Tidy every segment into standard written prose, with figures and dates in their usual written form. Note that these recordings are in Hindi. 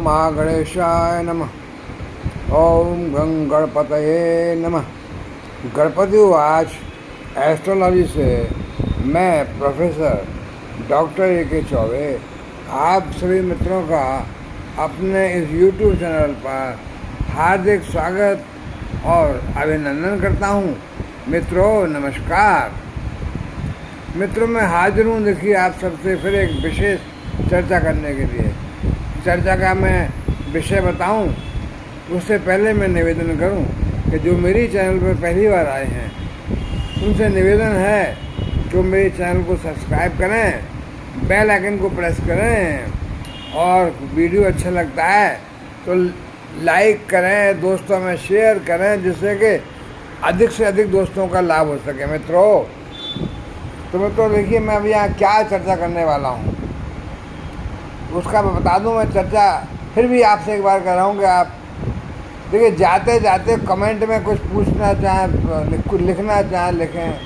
महागणेशाय नमः। ओम गं गणपतये नमः। गणपति उवाच। एस्ट्रोलॉजी से मैं प्रोफेसर डॉक्टर ए.के. चौबे आप सभी मित्रों का अपने इस यूट्यूब चैनल पर हार्दिक स्वागत और अभिनंदन करता हूँ। मित्रों नमस्कार। मित्रों मैं हाजिर हूँ देखिए आप सबसे फिर एक विशेष चर्चा करने के लिए। चर्चा का मैं विषय बताऊं उससे पहले मैं निवेदन करूं कि जो मेरी चैनल पर पहली बार आए हैं उनसे निवेदन है कि मेरे चैनल को सब्सक्राइब करें, बेल आइकन को प्रेस करें और वीडियो अच्छा लगता है तो लाइक करें, दोस्तों में शेयर करें जिससे कि अधिक से अधिक दोस्तों का लाभ हो सके। मित्रों देखिए मैं अभी यहाँ क्या चर्चा करने वाला हूँ उसका मैं बता दूं। मैं चर्चा फिर भी आपसे एक बार कर रहा हूँ कि आप देखिए जाते जाते कमेंट में कुछ पूछना चाहें, कुछ लिखना चाहें लिखें,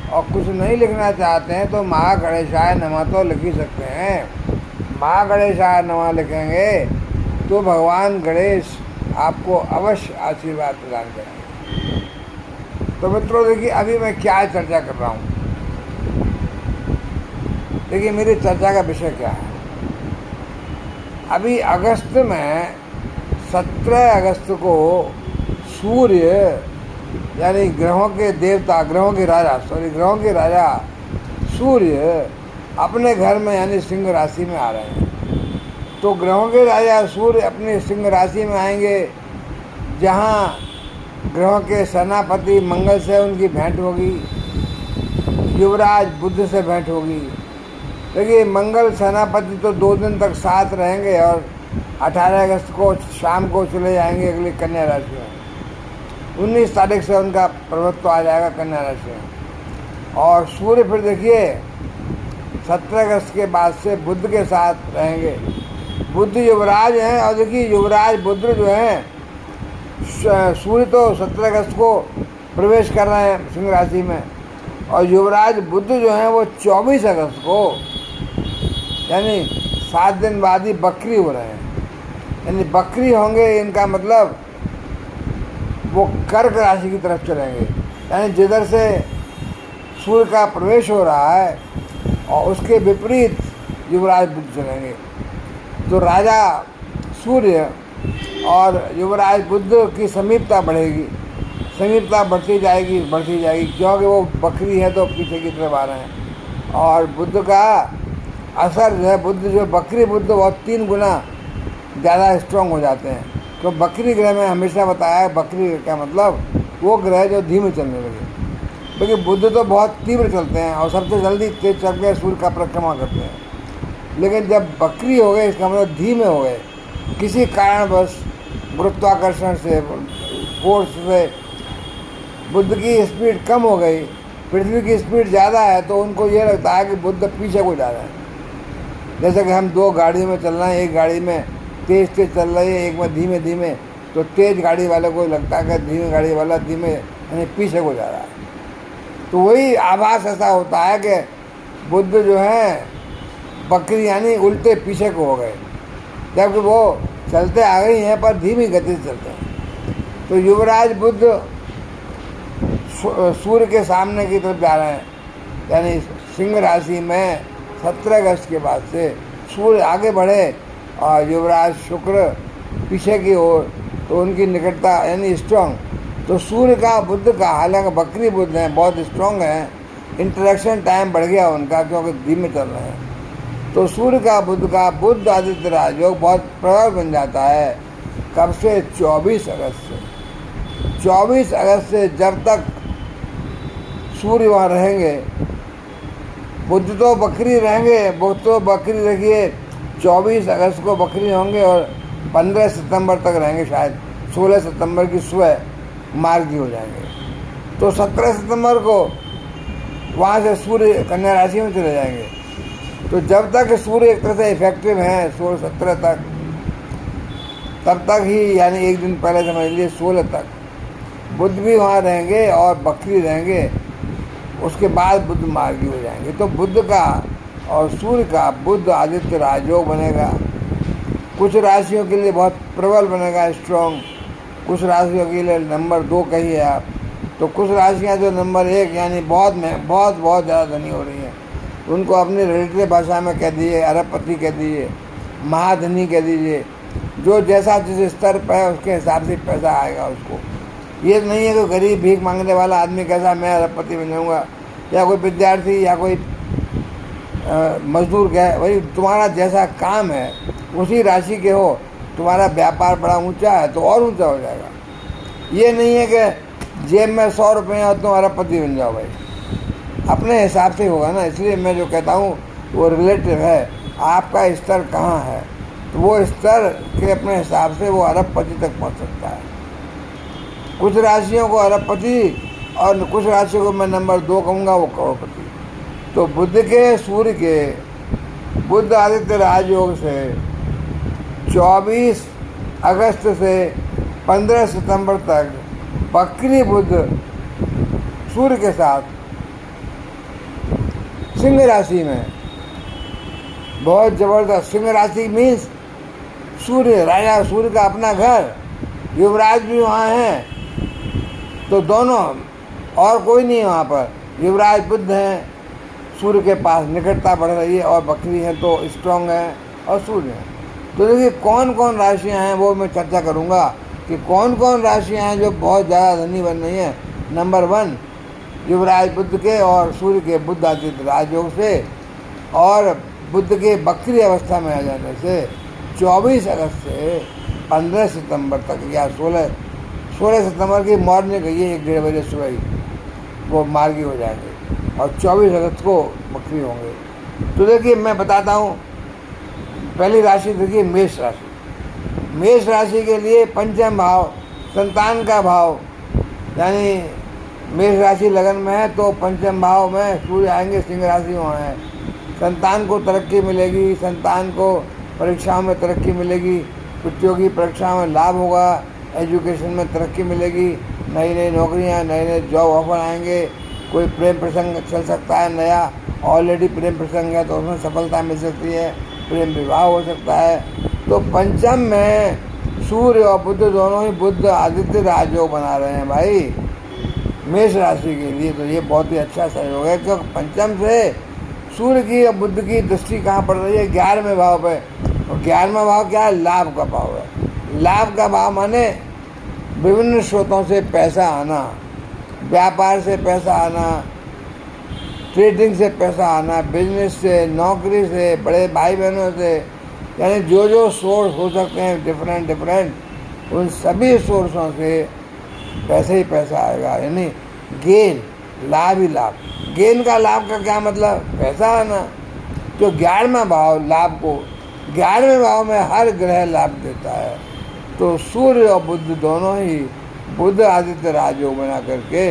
और कुछ नहीं लिखना चाहते हैं तो महागणेशाय नमः तो लिख ही सकते हैं। महागणेशाय नमः लिखेंगे तो भगवान गणेश आपको अवश्य आशीर्वाद प्रदान करेंगे। तो मित्रों देखिए अभी मैं क्या चर्चा कर रहा हूँ। देखिए मेरी चर्चा का विषय क्या है। अभी अगस्त में 17 अगस्त को सूर्य यानी ग्रहों के देवता, ग्रहों के राजा सूर्य अपने घर में यानी सिंह राशि में आ रहे हैं। तो ग्रहों के राजा सूर्य अपने सिंह राशि में आएंगे जहाँ ग्रहों के सेनापति मंगल से उनकी भेंट होगी, युवराज बुध से भेंट होगी। देखिए मंगल सेनापति तो 2 दिन तक साथ रहेंगे और 18 अगस्त को शाम को चले जाएंगे अगली कन्या राशि में। 19 तारीख से उनका प्रभुत्व आ जाएगा कन्या राशि में। और सूर्य फिर देखिए 17 अगस्त के बाद से बुध के साथ रहेंगे। बुध युवराज हैं और देखिए युवराज बुध जो हैं, सूर्य तो 17 अगस्त को प्रवेश कर रहे हैं सिंह राशि में और युवराज बुध जो हैं वो 24 अगस्त को यानी 7 दिन बाद ही बकरी हो रहे हैं। यानी बकरी होंगे, इनका मतलब वो कर्क राशि की तरफ चलेंगे। यानी जिधर से सूर्य का प्रवेश हो रहा है और उसके विपरीत युवराज बुध चलेंगे। तो राजा सूर्य और युवराज बुध की समीपता बढ़ेगी, समीपता बढ़ती जाएगी क्योंकि वो बकरी है तो पीछे की तरफ आ रहे हैं। और बुध का असर जो है बकरी बुध बहुत 3 गुना ज़्यादा स्ट्रॉन्ग हो जाते हैं। तो बकरी ग्रह में हमेशा बताया है, बकरी का मतलब वो ग्रह जो धीमे चलने लगे, क्योंकि बुध तो बहुत तीव्र चलते हैं और सबसे जल्दी तेज चल के सूर्य का परिक्रमा करते हैं। लेकिन जब बकरी हो गए इसका मतलब धीमे हो गए, किसी कारणवश गुरुत्वाकर्षण से, फोर्स से बुध की स्पीड कम हो गई, पृथ्वी की स्पीड ज़्यादा है तो उनको ये लगता है कि बुध पीछे को जा रहे हैं। जैसे कि हम 2 गाड़ी में चल रहे हैं, एक गाड़ी में तेज़ चल रही है, एक में धीमे धीमे, तो तेज़ गाड़ी वाले को लगता है कि धीमे गाड़ी वाला धीमे यानी पीछे को जा रहा है। तो वही आभास ऐसा होता है कि बुध जो है बकरी यानी उल्टे पीछे को हो गए, जबकि वो चलते आ गई हैं पर धीमी गति से चलते हैं। तो युवराज बुध सूर्य के सामने की तरफ जा रहे हैं यानी सिंह राशि में 17 अगस्त के बाद से सूर्य आगे बढ़े और युवराज शुक्र पीछे की ओर, तो उनकी निकटता यानी स्ट्रॉन्ग। तो सूर्य का बुध का, हालांकि बकरी बुध हैं बहुत स्ट्रॉन्ग हैं, इंटरेक्शन टाइम बढ़ गया उनका क्योंकि धीमे चल रहे हैं। तो सूर्य का बुध आदित्य राजयोग बहुत प्रबल बन जाता है। कब से? 24 अगस्त से। 24 अगस्त से जब तक सूर्य वहाँ रहेंगे, बुध तो बकरी रहेंगे, बुध तो बकरी रखिए 24 अगस्त को बकरी होंगे और 15 सितंबर तक रहेंगे, शायद 16 सितंबर की सुबह मार्गी हो जाएंगे। तो 17 सितंबर को वहाँ से सूर्य कन्या राशि में चले जाएंगे। तो जब तक सूर्य एक तरह से इफेक्टिव हैं 16-17 तक, तब तक ही यानी एक दिन पहले समझ लीजिए 16 तक बुध भी वहाँ रहेंगे और बकरी रहेंगे। उसके बाद बुध मार्गी हो जाएंगे। तो बुध का और सूर्य का बुध आदित्य राजयोग बनेगा। कुछ राशियों के लिए बहुत प्रबल बनेगा, स्ट्रॉन्ग। कुछ राशियों के लिए नंबर 2 कहिए आप। तो कुछ राशियाँ जो नंबर 1 यानी बहुत बहुत ज़्यादा धनी हो रही हैं, उनको अपनी रिलेटिव भाषा में कह दीजिए अरबपति कह दीजिए, महाधनी कह दीजिए। जो जैसा जिस स्तर पर है उसके हिसाब से पैसा आएगा उसको। ये नहीं है कि गरीब भीख मांगने वाला आदमी कैसा मैं अरबपति बन जाऊँगा, या कोई विद्यार्थी या कोई मजदूर कहे। वही तुम्हारा जैसा काम है उसी राशि के हो, तुम्हारा व्यापार बड़ा ऊंचा है तो और ऊंचा हो जाएगा। ये नहीं है कि जेब में 100 रुपये हैं और तुम अरबपति बन जाओ भाई, अपने हिसाब से होगा ना। इसलिए मैं जो कहता हूँ वो रिलेटिव है, आपका स्तर कहाँ है, तो वो स्तर के अपने हिसाब से वो अरबपति तक पहुँच सकता है। कुछ राशियों को अरबपति और कुछ राशियों को मैं नंबर 2 कहूँगा, वो करोड़पति। तो बुध के सूर्य के बुध आदित्य राजयोग से 24 अगस्त से 15 सितंबर तक बकरी बुध सूर्य के साथ सिंह राशि में, बहुत ज़बरदस्त। सिंह राशि मीन्स सूर्य, राजा सूर्य का अपना घर, युवराज भी वहाँ हैं, तो दोनों और कोई नहीं है वहाँ पर। युवराज बुध हैं, सूर्य के पास निकटता बढ़ रही है, और बकरी है तो स्ट्रॉन्ग है, और सूर्य है। तो देखिए कौन कौन राशियाँ हैं वो मैं चर्चा करूँगा कि कौन कौन राशियाँ हैं जो बहुत ज़्यादा धनी बन रही हैं। नंबर 1 युवराज बुध के और सूर्य के बुध आदित्य राजयोग से, और बुध के बकरी अवस्था में आ जाने से 24 अगस्त से 15 सितंबर तक, या 16 सितंबर की मॉर्निंग है, ये 1-1:30 बजे सुबह ही वो मार्गी हो जाएंगे, और 24 अगस्त को बकरी होंगे। तो देखिए मैं बताता हूँ, पहली राशि देखिए मेष राशि। मेष राशि के लिए पंचम भाव, संतान का भाव, यानी मेष राशि लगन में है तो पंचम भाव में सूर्य आएंगे, सिंह राशि वहाँ है। संतान को तरक्की मिलेगी, संतान को परीक्षाओं में तरक्की मिलेगी, प्रतियोगी परीक्षाओं में लाभ होगा, एजुकेशन में तरक्की मिलेगी, नई नई नौकरियाँ, नए नए जॉब ऑफर आएंगे, कोई प्रेम प्रसंग चल सकता है नया, ऑलरेडी प्रेम प्रसंग है तो उसमें सफलता मिल सकती है, प्रेम विवाह हो सकता है। तो पंचम में सूर्य और बुध दोनों ही बुध आदित्य राजयोग बना रहे हैं भाई मेष राशि के लिए। तो ये बहुत ही अच्छा सहयोग है, क्योंकि पंचम से सूर्य की और बुध की दृष्टि कहाँ पड़ रही है, 11वें भाव पे। और 11वां भाव क्या है, लाभ का भाव है। लाभ का भाव माने विभिन्न स्रोतों से पैसा आना, व्यापार से पैसा आना, ट्रेडिंग से पैसा आना, बिजनेस से, नौकरी से, बड़े भाई बहनों से, यानी जो जो सोर्स हो सकते हैं डिफरेंट, उन सभी सोर्सों से पैसे ही पैसा आएगा। यानी गेन, लाभ ही लाभ। गेन का लाभ का क्या मतलब, पैसा आना। जो 11वां भाव लाभ को, 11वें भाव में हर ग्रह लाभ देता है। तो सूर्य और बुध दोनों ही बुध आदित्य राजयोग बना करके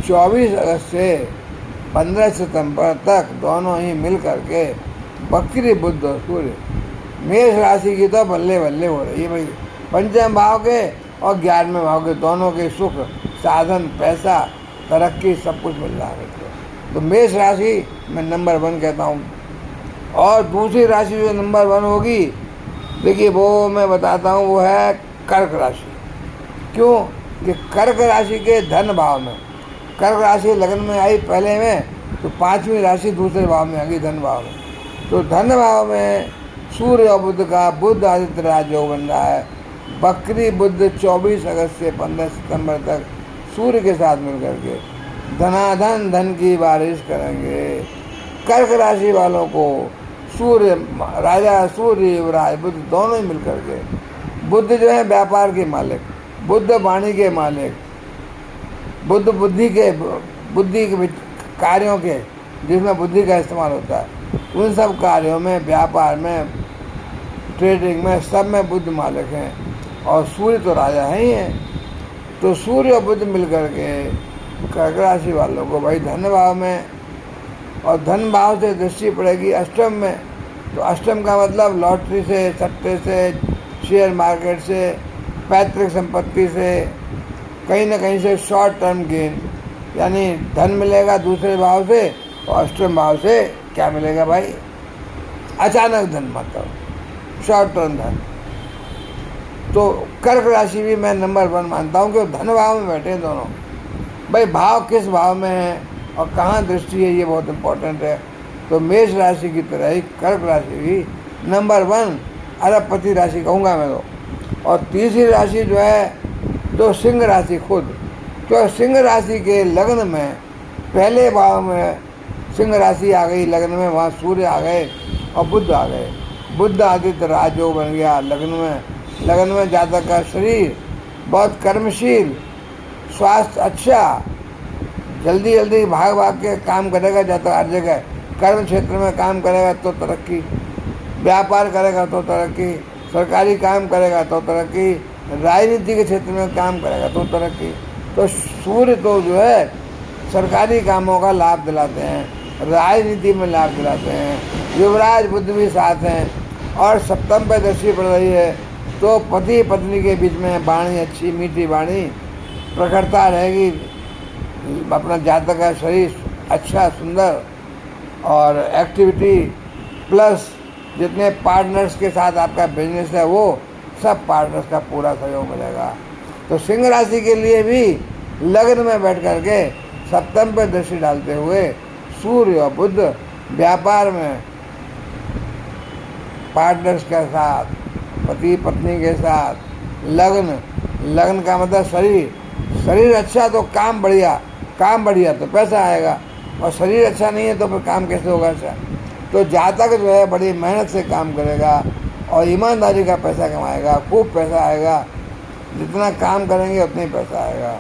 24 अगस्त से 15 सितंबर तक दोनों ही मिल करके बकरी बुध और सूर्य मेष राशि की तो बल्ले बल्ले हो रही है भाई। पंचम भाव के और 11वें भाव के दोनों के सुख, साधन, पैसा, तरक्की सब कुछ मिल रहा है। तो मेष राशि मैं नंबर 1 कहता हूँ। और दूसरी राशि जो नंबर 1 होगी, देखिए वो मैं बताता हूँ, वो है कर्क राशि। क्यों कि कर्क राशि के धन भाव में, कर्क राशि लगन में आई पहले में, तो 5वीं राशि दूसरे भाव में आ गई धन भाव में। तो धन भाव में सूर्य और बुध का बुध आदित्य राजयोग बन रहा है। बकरी बुध 24 अगस्त से 15 सितंबर तक सूर्य के साथ मिल करके धनाधन धन की बारिश करेंगे। कर्क राशि वालों को सूर्य, राजा सूर्य, युवराज बुध दोनों ही मिल करके, बुध जो है व्यापार के मालिक, बुध वाणी के मालिक, बुद्ध बुद्धि के कार्यों के, जिसमें बुद्धि का इस्तेमाल होता है, उन सब कार्यों में, व्यापार में, ट्रेडिंग में, सब में बुध मालिक हैं। और सूर्य तो राजा है ही है। तो सूर्य और बुध मिल करके कर्क राशि वालों को भाई धन भाव में, और धन भाव से दृष्टि पड़ेगी अष्टम में। तो अष्टम का मतलब लॉटरी से, सट्टे से, शेयर मार्केट से, पैतृक संपत्ति से, कहीं ना कहीं से शॉर्ट टर्म गेन, यानी धन मिलेगा दूसरे भाव से। और अष्टम भाव से क्या मिलेगा भाई, अचानक धन, मतलब शॉर्ट टर्म धन। तो कर्क राशि भी मैं नंबर 1 मानता हूँ कि धन भाव में बैठे हैं दोनों। भाई भाव किस भाव में है और कहाँ दृष्टि है, ये बहुत इम्पोर्टेंट है। तो मेष राशि की तरह ही कर्क राशि भी नंबर 1 अरबपति राशि कहूँगा मैं तो। और तीसरी राशि जो है तो सिंह राशि खुद, तो सिंह राशि के लग्न में पहले भाव में सिंह राशि आ गई लग्न में, वहाँ सूर्य आ गए और बुध आ गए। बुध आदित्य राजयोग बन गया लग्न में। लग्न में जातक का शरीर बहुत कर्मशील, स्वास्थ्य अच्छा, जल्दी जल्दी भाग भाग के काम करेगा। जातक हर जगह कर्म क्षेत्र में काम करेगा तो तरक्की, व्यापार करेगा तो तरक्की, सरकारी काम करेगा तो तरक्की, राजनीति के क्षेत्र में काम करेगा तो तरक्की। तो सूर्य तो जो है सरकारी कामों का लाभ दिलाते हैं, राजनीति में लाभ दिलाते हैं। युवराज बुध भी साथ हैं और सप्तम पे दृष्टि पड़ रही है, तो पति पत्नी के बीच में वाणी अच्छी मीठी वाणी प्रखरता रहेगी। अपना जातक का शरीर अच्छा सुंदर और एक्टिविटी प्लस जितने पार्टनर्स के साथ आपका बिजनेस है वो सब पार्टनर्स का पूरा सहयोग मिलेगा। तो सिंह राशि के लिए भी लग्न में बैठ करके सप्तम पर दृष्टि डालते हुए सूर्य और बुध व्यापार में पार्टनर्स के साथ, पति पत्नी के साथ, लग्न का मतलब शरीर अच्छा तो काम बढ़िया तो पैसा आएगा, और शरीर अच्छा नहीं है तो फिर काम कैसे होगा अच्छा। तो जातक जो है बड़ी मेहनत से काम करेगा और ईमानदारी का पैसा कमाएगा, खूब पैसा आएगा। जितना काम करेंगे उतना ही पैसा आएगा।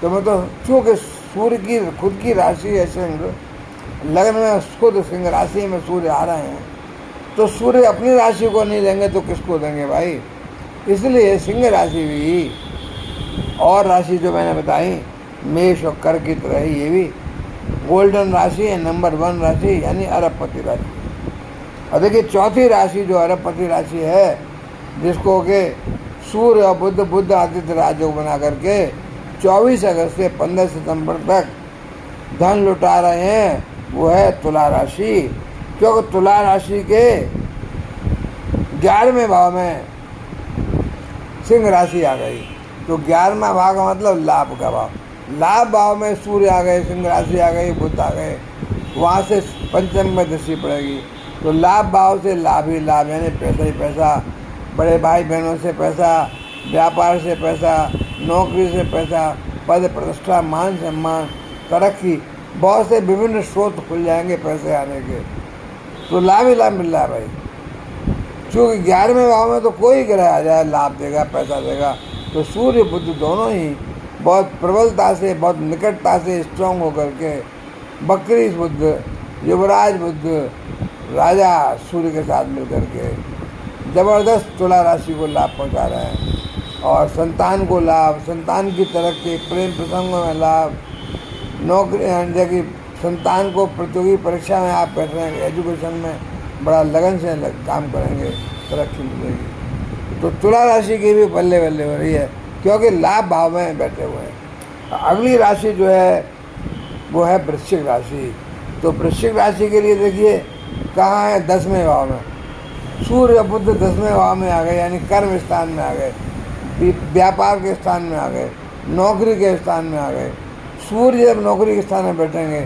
तो मैं तो चूँकि सूर्य की खुद की राशि है सिंह, लग्न में खुद सिंह राशि में सूर्य आ रहे हैं, तो सूर्य अपनी राशि को नहीं देंगे तो किसको देंगे भाई। इसलिए सिंह राशि भी और राशि जो मैंने बताई मेष और कर्क की तरह ही ये भी गोल्डन राशि है, नंबर 1 राशि यानी अरबपति राशि। और देखिए चौथी राशि जो अरबपति राशि है, जिसको कि सूर्य और बुध आदित्य राजयोग बना करके 24 अगस्त से 15 सितंबर तक धन लुटा रहे हैं, वो है तुला राशि। क्योंकि तुला राशि के 11वें भाव में सिंह राशि आ गई, तो 11वां भाव का मतलब लाभ का भाव। लाभ भाव में सूर्य आ गए, सिंह राशि आ गई, बुध आ गए, वहाँ से पंचम में दृष्टि पड़ेगी। तो लाभ भाव से लाभ ही लाभ, यानी पैसा ही पैसा, बड़े भाई बहनों से पैसा, व्यापार से पैसा, नौकरी से पैसा, पद प्रतिष्ठा, मान सम्मान, तरक्की, बहुत से विभिन्न स्रोत खुल जाएंगे पैसे आने के। तो लाभ ही लाभ मिल रहा है भाई। क्योंकि 11वें भाव में तो कोई ग्रह आ जाए लाभ देगा, पैसा देगा। तो सूर्य बुध दोनों ही बहुत प्रबलता से, बहुत निकटता से स्ट्रांग होकर के बकरी बुध, युवराज बुध, राजा सूर्य के साथ मिलकर के ज़बरदस्त तुला राशि को लाभ पहुंचा रहे हैं। और संतान को लाभ, संतान की तरक्की, प्रेम प्रसंगों में लाभ, नौकरी जैसे संतान को प्रतियोगी परीक्षा में आप बैठ रहे हैं, एजुकेशन में बड़ा लगन से काम करेंगे, तरक्की मिलेगी। तो तुला राशि की भी बल्ले बल्ले हो रही है, क्योंकि लाभ भाव में बैठे हुए हैं। अगली राशि जो है वो है वृश्चिक राशि। तो वृश्चिक राशि के लिए देखिए कहाँ है, 10वें भाव में सूर्य बुध 10वें भाव में आ गए, यानी कर्म स्थान में आ गए, व्यापार के स्थान में आ गए, नौकरी के स्थान में आ गए। सूर्य जब नौकरी के स्थान में बैठेंगे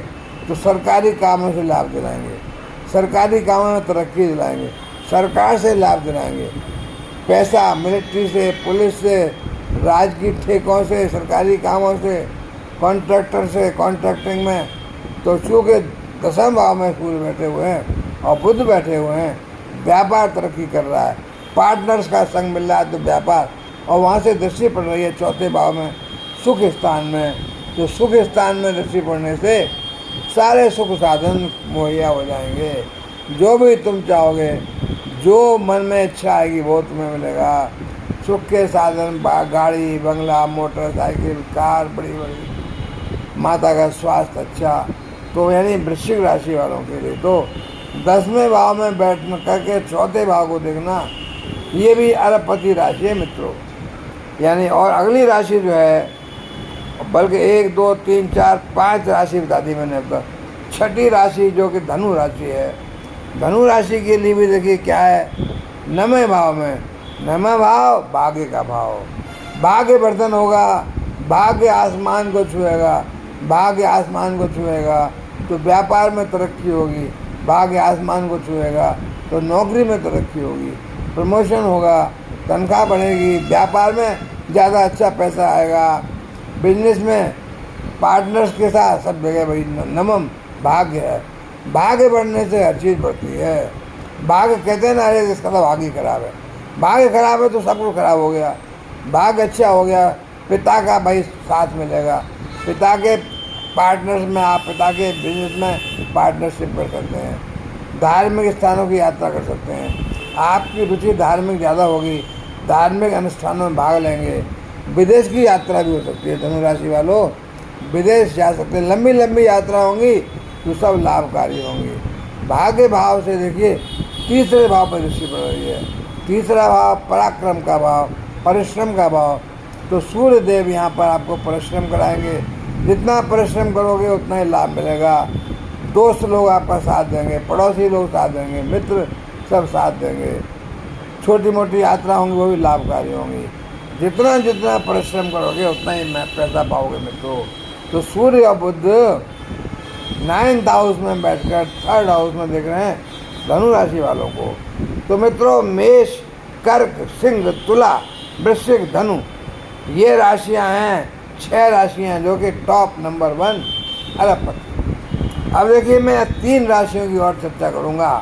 तो सरकारी कामों से लाभ दिलाएंगे, सरकारी कामों में तरक्की दिलाएंगे, सरकार से लाभ दिलाएंगे, पैसा मिलिट्री से, पुलिस से, राज की ठेकों से, सरकारी कामों से, कॉन्ट्रैक्टर से, कॉन्ट्रैक्टिंग में। तो चूँकि 10वें भाव में सूर्य बैठे हुए हैं और बुध बैठे हुए हैं, व्यापार तरक्की कर रहा है, पार्टनर्स का संग मिल रहा है तो व्यापार, और वहाँ से दृष्टि पड़ रही है 4थे भाव में सुख स्थान में। तो सुख स्थान में दृष्टि पड़ने से सारे सुख साधन मुहैया हो जाएंगे। जो भी तुम चाहोगे, जो मन में इच्छा आएगी वो तुम्हें मिलेगा। सुख के साधन, गाड़ी, बंगला, मोटरसाइकिल, कार बड़ी बड़ी, माता का स्वास्थ्य अच्छा। तो यानी वृश्चिक राशि वालों के लिए तो 10वें भाव में बैठ करके 4थे भाव को देखना, ये भी अरबपति राशि है मित्रों। यानी और अगली राशि जो है, बल्कि 1 2 3 4 5 राशि बता दी मैंने अब तक। 6ठी राशि जो कि धनु राशि है। धनु राशि के लिए भी देखिए क्या है, नमे भाव में, नमे भाव भाग्य का भाव, भाग्य वर्धन होगा, भाग्य आसमान को छुएगा, भाग्य आसमान को छुएगा तो व्यापार में तरक्की होगी, भाग्य आसमान को छुएगा तो नौकरी में तरक्की होगी, प्रमोशन होगा, तनख्वाह बढ़ेगी, व्यापार में ज़्यादा अच्छा पैसा आएगा, बिजनेस में पार्टनर्स के साथ सब जगह भाई नमम भाग्य है। भाग्य बढ़ने से हर चीज़ बढ़ती है। भाग्य कहते हैं ना, अरे इसका तो भाग्य खराब है, भाग्य खराब है तो सब कुछ खराब हो गया। भाग्य अच्छा हो गया, पिता का भाई साथ मिलेगा, पिता के पार्टनर्स में आप पिता के बिजनेस में पार्टनरशिप कर सकते हैं, धार्मिक स्थानों की यात्रा कर सकते हैं, आपकी रुचि धार्मिक ज़्यादा होगी, धार्मिक अनुष्ठानों में भाग लेंगे, विदेश की यात्रा भी हो सकती है। धनु राशि वालों विदेश जा सकते हैं, लंबी लंबी यात्रा होंगी तो सब लाभकारी होंगी। भाग्य भाव से देखिए तीसरे भाव पर दृष्टि पड़ रही है, तीसरा भाव पराक्रम का भाव, परिश्रम का भाव। तो सूर्य देव यहाँ पर आपको परिश्रम कराएंगे, जितना परिश्रम करोगे उतना ही लाभ मिलेगा। दोस्त लोग आपका साथ देंगे, पड़ोसी लोग साथ देंगे, मित्र सब साथ देंगे, छोटी मोटी यात्रा होंगी वो भी लाभकारी होंगी। जितना जितना परिश्रम करोगे उतना ही पैसा पाओगे मित्रों। तो सूर्य और बुध 9th हाउस में बैठकर 3rd हाउस में देख रहे हैं धनु राशि वालों को। तो मित्रों मेष, कर्क, सिंह, तुला, वृश्चिक, धनु ये राशियां हैं, 6 राशियां जो कि टॉप नंबर 1 अरबपति। अब देखिए मैं 3 राशियों की और चर्चा करूंगा।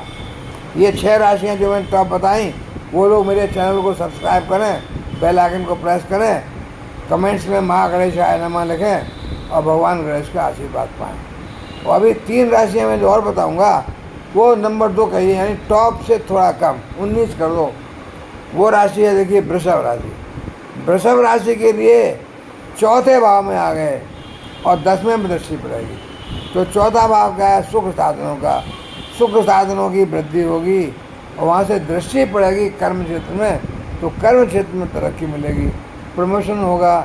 ये 6 राशियां जो मैंने टॉप बताई, वो लोग मेरे चैनल को सब्सक्राइब करें, बेल आइकन को प्रेस करें, कमेंट्स में माँ गणेशाय नमः लिखें और भगवान गणेश का आशीर्वाद पाएँ। और अभी 3 राशियाँ मैं जो और बताऊँगा वो नंबर 2 कहिए, यानी टॉप से थोड़ा कम 19 कर दो। वो राशि है देखिए वृषभ राशि। वृषभ राशि के लिए 4थे भाव में आ गए और 10वें में दृष्टि पड़ेगी। तो 4था भाव क्या है? सुख साधनों का, सुख साधनों की वृद्धि होगी और वहाँ से दृष्टि पड़ेगी कर्म क्षेत्र में, तो कर्म क्षेत्र में तरक्की मिलेगी, प्रमोशन होगा,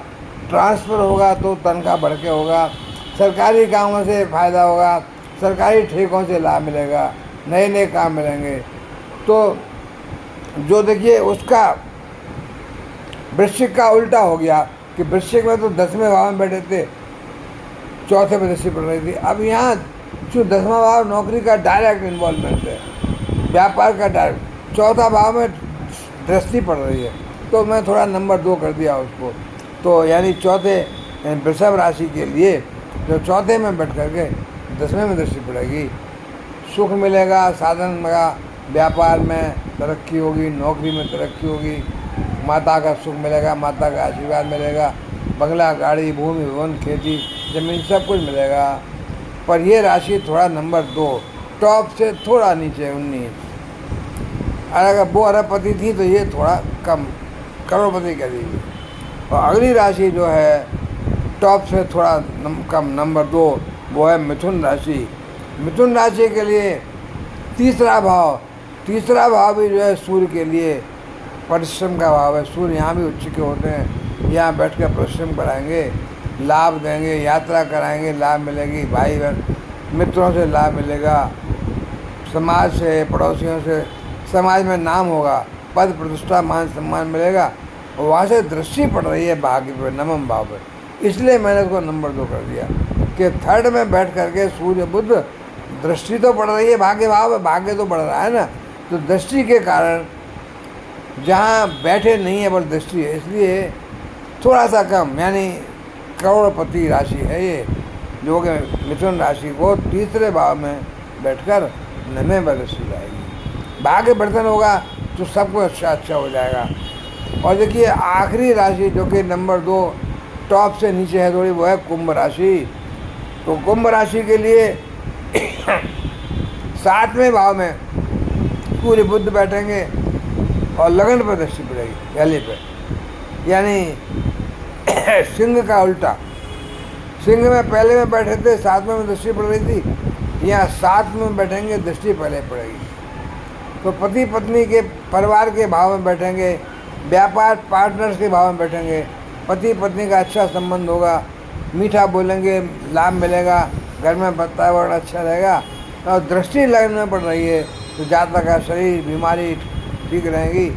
ट्रांसफ़र होगा तो तनख्वाह बढ़ के होगा, सरकारी कामों से फ़ायदा होगा, सरकारी ठेकों से लाभ मिलेगा, नए नए काम मिलेंगे। तो जो देखिए उसका वृश्चिक का उल्टा हो गया कि वृश्चिक में तो 10वें भाव में बैठे थे, 4थे में दृष्टि पड़ रही थी। अब यहाँ जो 10वां भाव नौकरी का डायरेक्ट इन्वॉल्वमेंट है, व्यापार का डायरेक्ट, 4था भाव में दृष्टि पड़ रही है, तो मैं थोड़ा नंबर 2 कर दिया उसको। तो यानी 4थे वृषभ राशि के लिए जो 4थे में बैठ करके 10वें में दृष्टि पड़ेगी, सुख मिलेगा, साधन मिलेगा, व्यापार में तरक्की होगी, नौकरी में तरक्की होगी, माता का सुख मिलेगा, माता का आशीर्वाद मिलेगा, बंगला, गाड़ी, भूमि, भवन, खेती, जमीन सब कुछ मिलेगा। पर यह राशि थोड़ा नंबर 2 टॉप से थोड़ा नीचे 19। अगर वो अरबपति थी तो ये थोड़ा कम करोड़पति कह दीजिए। और अगली राशि जो है टॉप से थोड़ा कम नंबर 2 वो है मिथुन राशि। मिथुन राशि के लिए तीसरा भाव भी जो है सूर्य के लिए परिश्रम का भाव है। सूर्य यहाँ भी उच्च के होते हैं, यहाँ बैठ कर परिश्रम कराएंगे, लाभ देंगे, यात्रा कराएंगे, लाभ मिलेगी, भाई बहन मित्रों से लाभ मिलेगा, समाज से, पड़ोसियों से, समाज में नाम होगा, पद प्रतिष्ठा, मान सम्मान मिलेगा। और वहाँ से दृष्टि पड़ रही है भाग्य पर, नवम भाव पर, इसलिए मैंने उसको नंबर 2 कर दिया कि 3rd में बैठ करके सूर्य बुध दृष्टि तो पड़ रही है भाग्य भाव में, भाग्य तो बढ़ रहा है ना, तो दृष्टि के कारण जहाँ बैठे नहीं है बल दृष्टि है, इसलिए थोड़ा सा कम, यानी करोड़पति राशि है ये, जो कि मिथुन राशि को 3रे भाव में बैठकर 9वें में दृष्टि जाएगी। भाग्य वर्धन होगा तो सब कुछ अच्छा हो जाएगा। और देखिए आखिरी राशि जो कि नंबर 2 टॉप से नीचे है थोड़ी, वो है कुंभ राशि। तो कुंभ राशि के लिए 7वें भाव में सूर्य बुध बैठेंगे और लगन पर दृष्टि पड़ेगी, गले पे, यानी सिंह का उल्टा। सिंह में पहले में बैठे थे, 7वें में दृष्टि पड़ रही थी, यहाँ 7वें में बैठेंगे, दृष्टि पहले पड़ेगी। तो पति पत्नी के परिवार के भाव में बैठेंगे, व्यापार पार्टनर्स के भाव में बैठेंगे, पति पत्नी का अच्छा संबंध होगा, मीठा बोलेंगे, लाभ मिलेगा, घर में वातावरण अच्छा रहेगा। और दृष्टि लगन में पड़ रही है तो जातक का शरीर बीमारी ठीक रहेंगी,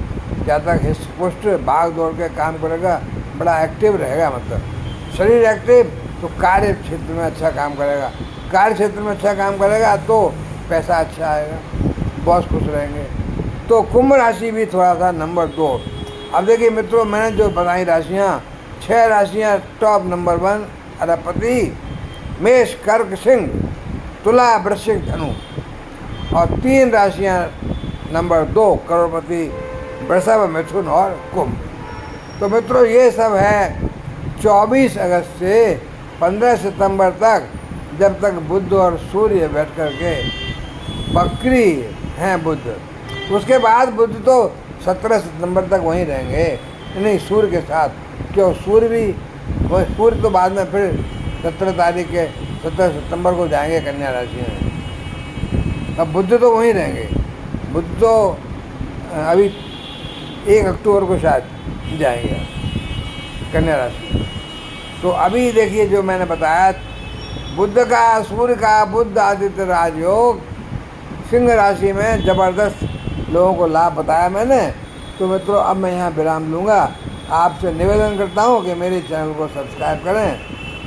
जातक हिस्ट पुष्ट भाग दौड़ के काम करेगा, बड़ा एक्टिव रहेगा। मतलब शरीर एक्टिव तो कार्य क्षेत्र में अच्छा काम करेगा, कार्य क्षेत्र में अच्छा काम करेगा तो पैसा अच्छा आएगा, बॉस खुश रहेंगे। तो कुंभ राशि भी थोड़ा सा नंबर 2। अब देखिए मित्रों, मैंने जो बताई राशियाँ, 6 राशियाँ टॉप नंबर 1 अरबपति, मेष कर्क सिंह तुला वृश्चिक धनु, और 3 राशियाँ नंबर 2 करोड़पति वृषभ मिथुन और कुंभ। तो मित्रों ये सब है 24 अगस्त से 15 सितंबर तक, जब तक बुध और सूर्य बैठ कर के बकरी हैं बुध। उसके बाद बुध तो 17 सितंबर तक वहीं रहेंगे, नहीं सूर्य के साथ, क्यों सूर्य तो बाद में फिर 17 सितंबर को जाएंगे कन्या राशि में। अब बुध तो वहीं रहेंगे, बुध तो अभी 1 अक्टूबर को शायद जाएंगे कन्या राशि। तो अभी देखिए जो मैंने बताया, बुध का सूर्य का बुध आदित्य राजयोग सिंह राशि में ज़बरदस्त लोगों को लाभ बताया मैंने। तो मित्रों अब मैं यहाँ विराम लूँगा। आपसे निवेदन करता हूँ कि मेरे चैनल को सब्सक्राइब करें,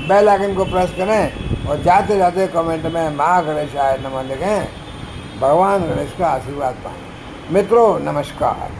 बेल आइकन को प्रेस करें और जाते जाते कमेंट में माँ गणेशाय नमः लिखें, भगवान गणेश का आशीर्वाद पाएं। मित्रों नमस्कार।